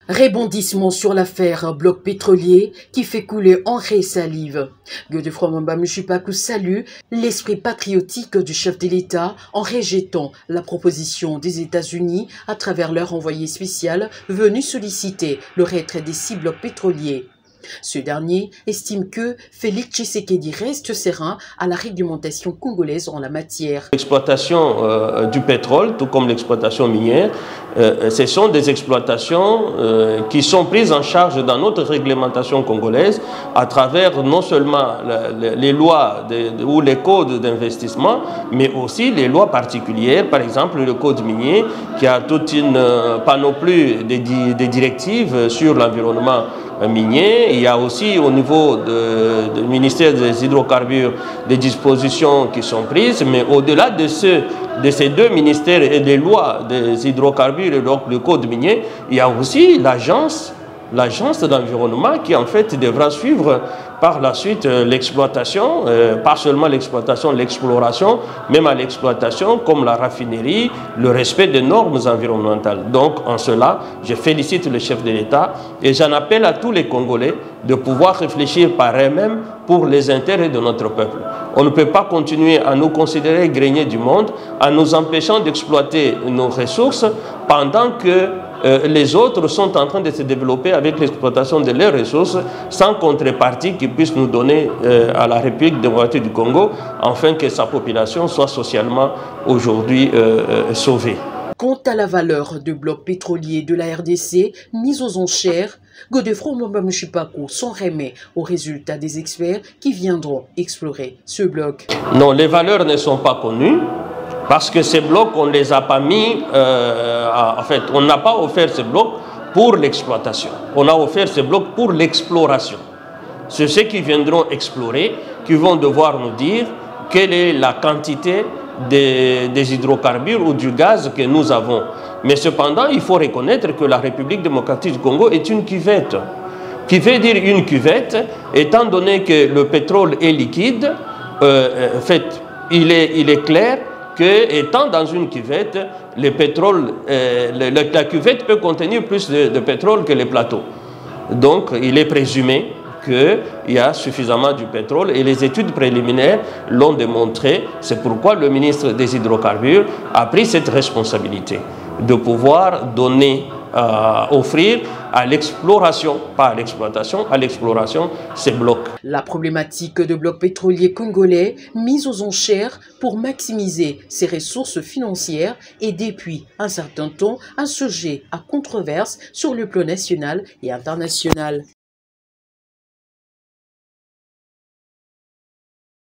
Rebondissement sur l'affaire bloc pétrolier qui fait couler encre et salive. Godefroid Mwamba Mushipaku salue l'esprit patriotique du chef de l'État en rejetant la proposition des États-Unis à travers leur envoyé spécial venu solliciter le retrait des 6 blocs pétroliers. Ce dernier estime que Félix Tshisekedi reste serein à la réglementation congolaise en la matière. L'exploitation du pétrole, tout comme l'exploitation minière, ce sont des exploitations qui sont prises en charge dans notre réglementation congolaise à travers non seulement les lois ou les codes d'investissement, mais aussi les lois particulières, par exemple le code minier qui a toute une panoplie des directives sur l'environnement minier. Il y a aussi au niveau du ministère des hydrocarbures des dispositions qui sont prises, mais au-delà de ces deux ministères et des lois des hydrocarbures et donc le code minier, il y a aussi l'agence d'environnement qui en fait devra suivre par la suite l'exploitation, pas seulement l'exploitation, l'exploration, même à l'exploitation comme la raffinerie, le respect des normes environnementales. Donc en cela, je félicite le chef de l'État et j'en appelle à tous les Congolais de pouvoir réfléchir par eux-mêmes pour les intérêts de notre peuple. On ne peut pas continuer à nous considérer greniers du monde en nous empêchant d'exploiter nos ressources pendant que les autres sont en train de se développer avec l'exploitation de leurs ressources sans contrepartie qui puisse nous donner à la République démocratique du Congo afin que sa population soit socialement aujourd'hui sauvée. Quant à la valeur du bloc pétrolier de la RDC mise aux enchères, Godefroid Mwamba Mushipaku s'en remet aux résultats des experts qui viendront explorer ce bloc. Non, les valeurs ne sont pas connues. Parce que ces blocs, on ne les a pas mis, en fait, on n'a pas offert ces blocs pour l'exploitation. On a offert ces blocs pour l'exploration. C'est ceux qui viendront explorer, qui vont devoir nous dire quelle est la quantité des hydrocarbures ou du gaz que nous avons. Mais cependant, il faut reconnaître que la République démocratique du Congo est une cuvette. Qui veut dire une cuvette, étant donné que le pétrole est liquide, en fait, il est clair que, étant dans une cuvette, le pétrole, la cuvette peut contenir plus de pétrole que les plateaux. Donc, il est présumé qu'il y a suffisamment du pétrole et les études préliminaires l'ont démontré. C'est pourquoi le ministre des Hydrocarbures a pris cette responsabilité de pouvoir donner, offrir à l'exploration, pas à l'exploitation, à l'exploration, ces blocs. La problématique de blocs pétroliers congolais mis aux enchères pour maximiser ses ressources financières est depuis un certain temps un sujet à controverse sur le plan national et international.